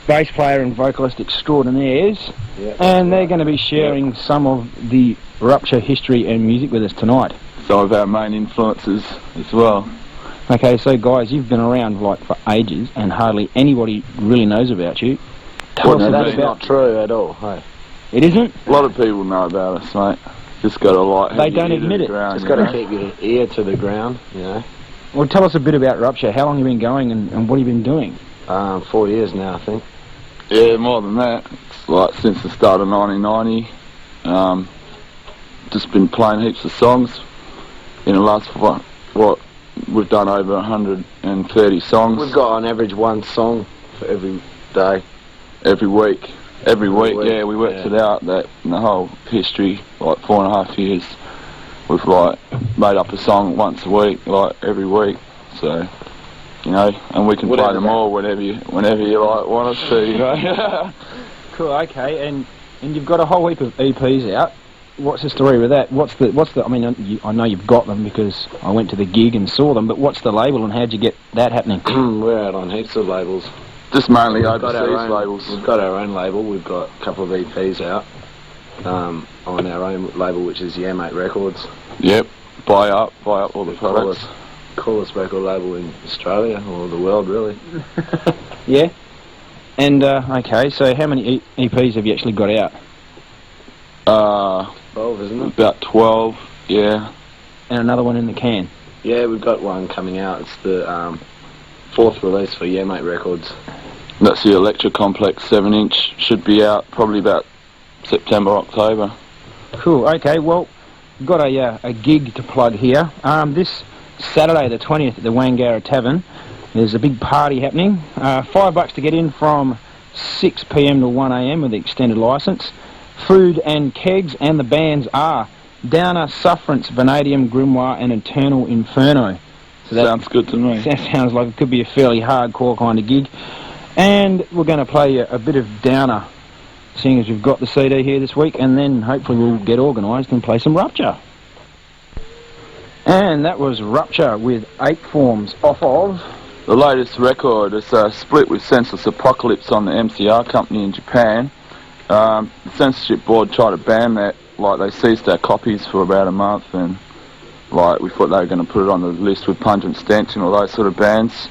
bass player and vocalist extraordinaires, and they're going to be sharing some of the Rupture history and music with us tonight. Some of our main influences as well. Okay, so guys, you've been around like for ages, and hardly anybody really knows about you. Well, no, that's not true at all. Hey. It isn't? A lot of people know about us, mate. Just got to like. They don't admit it. Just got to keep your ear to the ground, you know. Well, tell us a bit about Rupture. How long have you been going, and what have you been doing? 4 years now, I think. Yeah, more than that. It's like since the start of 1990. Just been playing heaps of songs. In the last what we've done over 130 songs. We've got on average one song for every day. Every week. Every week, yeah, we worked it out that in the whole history, like 4.5 years, we've like made up a song once a week, like every week. So, you know, and we can play them all whenever you like want us to, you know. Cool, okay, and you've got a whole heap of EPs out. What's the story with that? What's the? I mean, I know you've got them because I went to the gig and saw them. But what's the label and how'd you get that happening? We're out on heaps of labels. Just mainly overseas labels. We've got our own label. We've got a couple of EPs out on our own label, which is Yeah Mate Records. Yep, buy up all the products. Coolest record label in Australia or the world, really. Yeah. And okay, so how many EPs have you actually got out? 12, isn't it? About 12, yeah. And another one in the can? Yeah, we've got one coming out. It's the fourth release for Yeah Mate Records. That's the Electra Complex 7-inch. Should be out probably about September, October. Cool, okay, well, we've got a gig to plug here. This Saturday the 20th at the Wangara Tavern, there's a big party happening. $5 to get in from 6 PM to 1 AM with the extended licence. Food and kegs, and the bands are Downer, Sufferance, Vanadium, Grimoire and Eternal Inferno. So that sounds good to me. That sounds like it could be a fairly hardcore kind of gig. And we're going to play a bit of Downer, seeing as we've got the CD here this week, and then hopefully we'll get organised and play some Rupture. And that was Rupture with 8 Forms off of... The latest record is a split with Senseless Apocalypse on the MCR company in Japan. The censorship board tried to ban that, like they seized our copies for about a month, and like we thought they were going to put it on the list with Pungent Stench and all those sort of bands,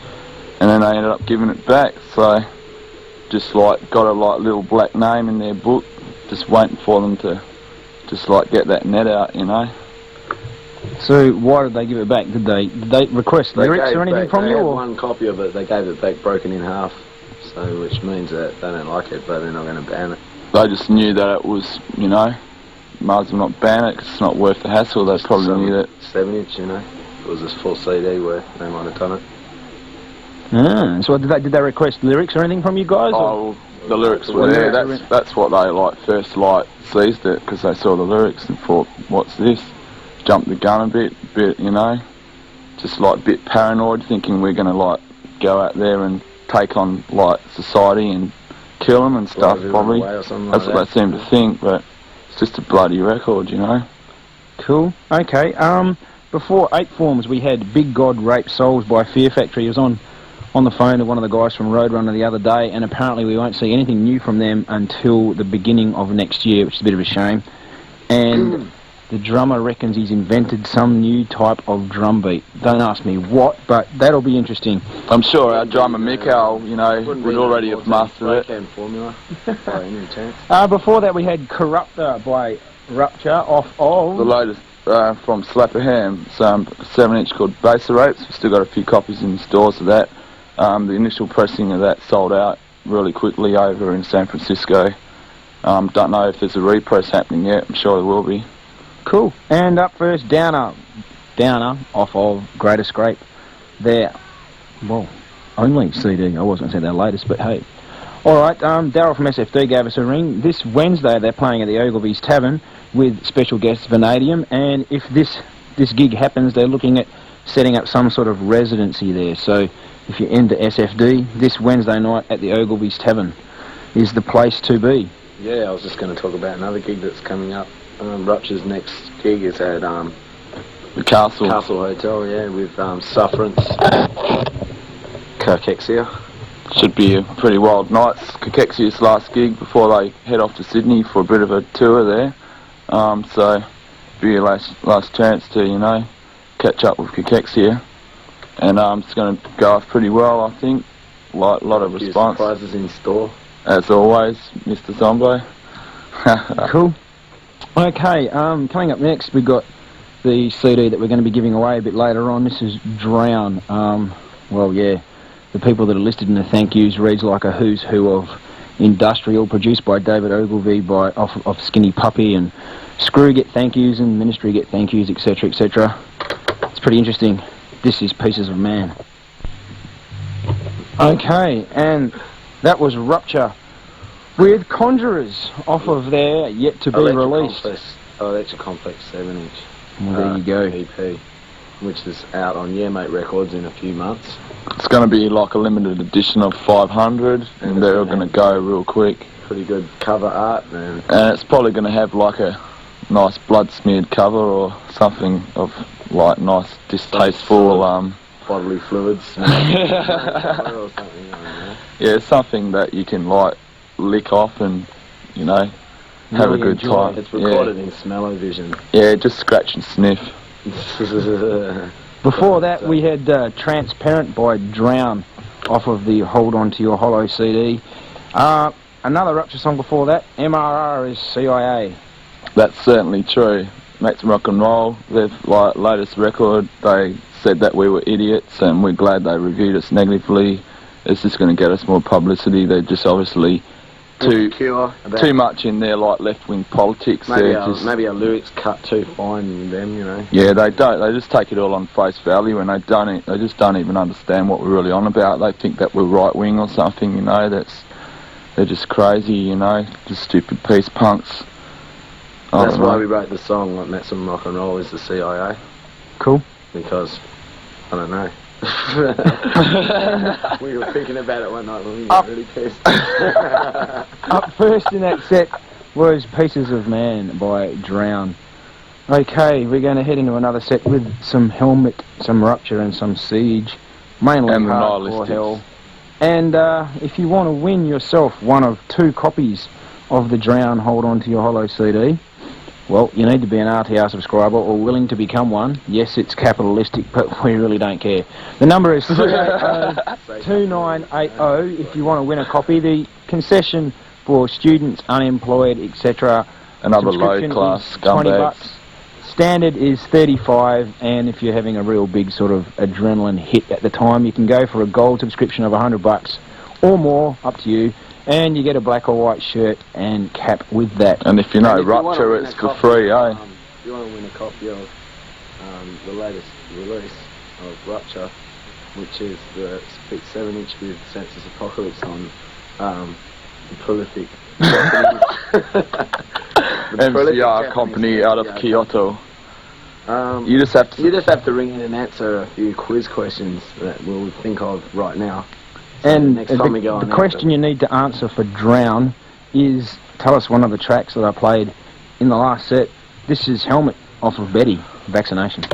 and then they ended up giving it back. So just like got a like little black name in their book, just waiting for them to just like get that net out, you know. So why did they give it back? Did they request lyrics or anything from you? They had or? one copy of it. They gave it back broken in half, so which means that they don't like it, but they're not going to ban it. They just knew that it was, you know, might as well not ban it because it's not worth the hassle. They probably knew that. 7-inch, you know, if it was a full CD where they might have done it. So did they request lyrics or anything from you guys? Oh, well, the lyrics were there. That's what they like first like seized it because they saw the lyrics and thought, what's this? Jumped the gun a bit, you know, just like a bit paranoid, thinking we're going to like go out there and take on like society and kill them and stuff, probably. That's what they seem to think, but it's just a bloody record, you know. Cool. Okay. Before 8 Forms, we had Big God Rape Souls by Fear Factory. He was on the phone to one of the guys from Roadrunner the other day, and apparently we won't see anything new from them until the beginning of next year, which is a bit of a shame. And the drummer reckons he's invented some new type of drum beat. Don't ask me what, but that'll be interesting. I'm sure our drummer Mikhail, you know, would already have mastered it. Formula by any chance. Before that we had Corruptor by Rupture off of... The latest from Slapper Ham, some 7-inch called Base Rapes. We've still got a few copies in the stores of that. The initial pressing of that sold out really quickly over in San Francisco. Don't know if there's a repress happening yet. I'm sure there will be. Cool. And up first, Downer off of Greater Scrape. Their, well, only CD. I wasn't going to say their latest, but hey. Alright, Daryl from SFD gave us a ring. This Wednesday they're playing at the Ogilvy's Tavern with special guests Vanadium, and if this gig happens, they're looking at setting up some sort of residency there. So if you're into SFD, this Wednesday night at the Ogilvy's Tavern is the place to be. Yeah, I was just going to talk about another gig that's coming up. Rupture's next gig is at the Castle Hotel, yeah, with Sufferance, Cachexia, Should be a pretty wild night. Cakexia's last gig before they head off to Sydney for a bit of a tour there. So be your last chance to, you know, catch up with Cakexia. And it's going to go off pretty well, I think. Lot of A few response. surprises in store. As always, Mr. Zombo. Cool. Okay, coming up next, we've got the CD that we're going to be giving away a bit later on. This is Drown. Well, yeah, the people that are listed in the thank yous reads like a who's who of industrial, produced by David Ogilvy of Skinny Puppy, and Screw get thank yous and Ministry get thank yous, etc., etc. It's pretty interesting. This is Pieces of Man. Okay, and that was Rupture with Conjurers off of their yet to be released. Electra Complex 7-inch. Well, there you go. EP, which is out on Yeah Mate Records in a few months. It's going to be like a limited edition of 500, and they're all going to go real quick. Pretty good cover art, man. And it's probably going to have like a nice blood smeared cover or something of like nice distasteful Bodily fluids. Or something, I don't know. yeah, something that you can like lick off and, you know, have Really a good enjoy time. It's recorded in Smell-O-Vision. Yeah, just scratch and sniff. Before that, we had Transparent by Drown off of the Hold On To Your Hollow CD. Another Rupture song before that, MRR is CIA. That's certainly true. Max Rock and Roll, their like latest record, they said that we were idiots, and we're glad they reviewed us negatively. It's just going to get us more publicity. They're just obviously too much in their like left-wing politics. Maybe They're our lyrics cut too fine in them, you know. Yeah, they don't. They just take it all on face value, and they just don't even understand what we're really on about. They think that we're right-wing or something, you know. They're just crazy, you know. Just stupid peace punks. That's why we wrote the song like Maximum Rock and Roll is the CIA. Cool. Because, I don't know. We were thinking about it one night when we got really pissed. Up first in that set was Pieces of Man by Drown. Okay, we're going to head into another set with some Helmet, some Rupture and some Siege. Mainly And the hardcore Nihilistics. hell. And if you want to win yourself one of 2 copies of the Drown Hold On To Your Hollow CD, well, you need to be an RTR subscriber or willing to become one. Yes, it's capitalistic, but we really don't care. The number is 380-2980 if you want to win a copy. The concession for students, unemployed, etc. Another subscription low-class is $20. scumbags. Standard is $35, and if you're having a real big sort of adrenaline hit at the time, you can go for a gold subscription of $100 or more, up to you. And you get a black or white shirt and cap with that. And if you know And if you wanna Rupture, win it's a for copy, free, eh? If you want to win a copy of the latest release of Rupture, which is the Split 7-inch with Senseless Apocalypse on the Prolific MCR company out of Kyoto. You just have You to... just have to ring in and answer a few quiz questions that we'll think of right now. And next time we go on the question you need to answer for Drown is, tell us one of the tracks that I played in the last set. This is Helmet off of Betty, Vaccination.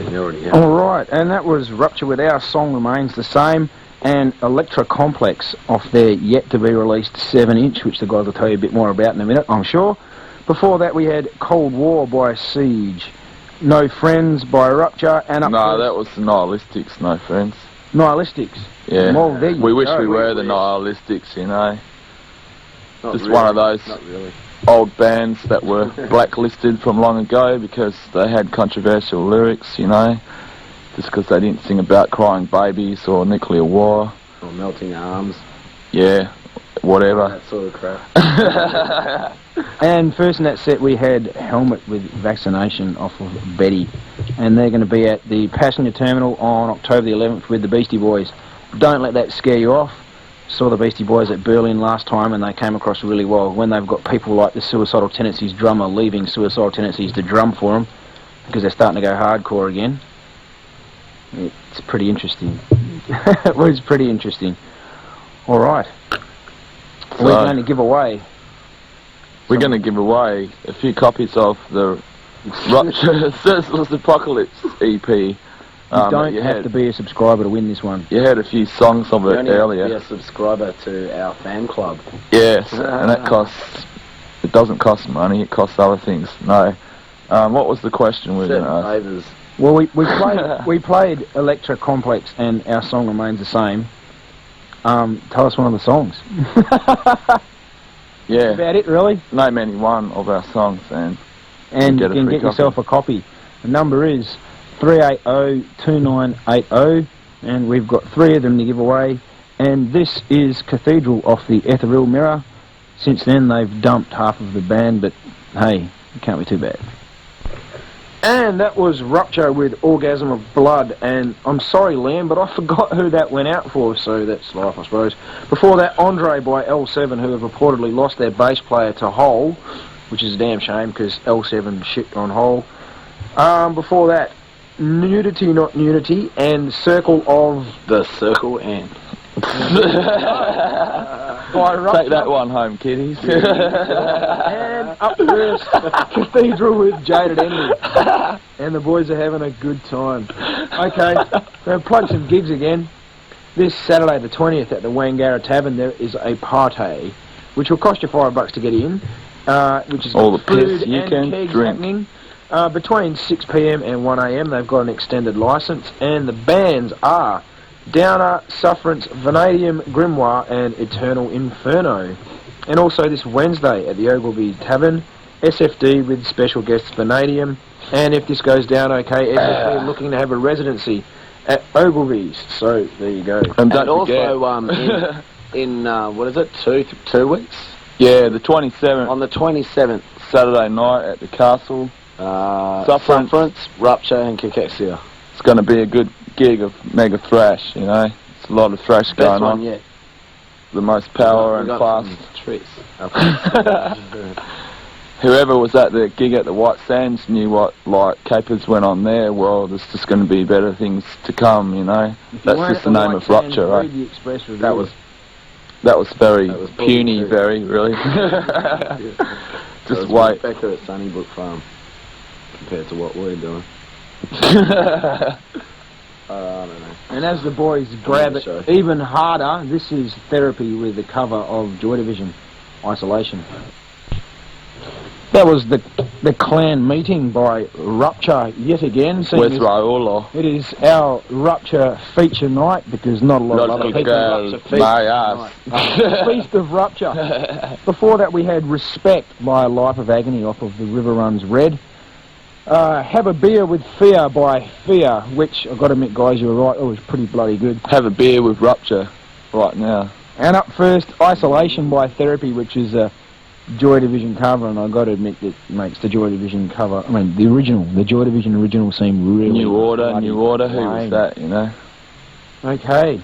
You already have. Alright, and that was Rupture with Our Song Remains the Same, and Electra Complex off their yet-to-be-released 7-inch, which the guys will tell you a bit more about in a minute, I'm sure. Before that we had Cold War by Siege, No Friends by Rupture, and up No, first, that was the Nihilistics, no friends. Nihilistics. Yeah. Well, there you We wish go. we were the wish. Nihilistics, you know. Not Just really, one of those Not really. old bands that were blacklisted from long ago because they had controversial lyrics, you know. Just because they didn't sing about crying babies or nuclear war. Or melting arms. Yeah, whatever. That sort of crap. And first in that set we had Helmet with Vaccination off of Betty, and they're going to be at the passenger terminal on October the 11th with the Beastie Boys. Don't let that scare you off. Saw the Beastie Boys at Berlin last time and they came across really well. When they've got people like the Suicidal Tendencies drummer leaving Suicidal Tendencies to drum for them because they're starting to go hardcore again, it's pretty interesting. It was pretty interesting. Alright, we're going to give away... We're going to give away a few copies of the Rupture Senseless Apocalypse EP You don't you have had, to be a subscriber to win this one. You had a few songs of You it only have to earlier. be a subscriber to our fan club. Yes, and that costs. It doesn't cost money. It costs other things. No. What was the question we were going to Certain ask? favours. Well, we played Electra Complex, and our song remains the same. Tell us one of the songs. Yeah. About it, really. Name any one of our songs, and And you get a can free get yourself a copy. The number is 380-2980, and we've got 3 of them to give away. And this is Cathedral off the Ethereal Mirror. Since then, they've dumped half of the band, but hey, it can't be too bad. And that was Rupture with Orgasm of Blood. And I'm sorry, Liam, but I forgot who that went out for, so that's life, I suppose. Before that, Andre by L7, who have reportedly lost their bass player to Hole, which is a damn shame because L7 shit on Hole. Before that, Nudity Not Unity and Circle of... The Circle and... by Rupture. Take that one home, kiddies. And up first, Cathedral with Jaded Envy. And the boys are having a good time. Okay, so plug some gigs again. This Saturday the 20th at the Wangara Tavern there is a party, which will cost you $5 to get in, which is All the food piss you and can kegs drink. happening. Between 6 p.m. and 1 a.m. they've got an extended licence, and the bands are Downer, Sufferance, Vanadium, Grimoire and Eternal Inferno. And also this Wednesday at the Ogilvy Tavern, SFD with special guests Vanadium, and if this goes down okay, SFD are looking to have a residency at Ogilvy's, so there you go. And don't And forget, also, in what is it, 2 weeks? yeah, the 27th, On the 27th, Saturday night at the Castle. Sufferance, Rupture and Cachexia. It's going to be a good gig of mega thrash, you know. It's a lot of thrash Best going one on. yet. The most power We and got fast. some tricks. Whoever was at the gig at the White Sands knew what Capers went on there. Well, there's just going to be better things to come, you know. That's just the name of Rupture, right? That was very That was puny, bullshit. very, really. Just wait. Better at Sunnybrook Farm compared to what we're doing. I don't know. And as the boys grab it show. even harder, this is Therapy with the cover of Joy Division, Isolation. That was the clan meeting by Rupture yet again. seeing With as Raoul. It is our Rupture feature night because not a lot of other people. Girl, my ass. Feast of Rupture. Before that we had Respect by Life of Agony off of The River Runs Red. Have a Beer with Fear by Fear, which I've got to admit, guys, you were right, it was pretty bloody good. Have a beer with Rupture right now. And up first, Isolation by Therapy, which is a Joy Division cover, and I've got to admit that makes the Joy Division cover, I mean, the Joy Division original seem really New Order, bloody who was lame. that, you know? Okay,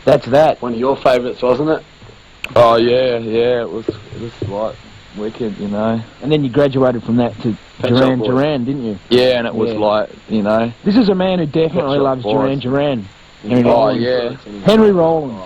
that's that. One of your favourites, wasn't it? Oh, yeah, it was like wicked, you know? And then you graduated from that to Pet Shop Duran Boys. Duran, didn't you? Yeah, and it was Yeah. like, you know... This is a man who definitely Shop loves Boys. Duran Duran. Henry Oh, Rollins. yeah. Henry Rollins.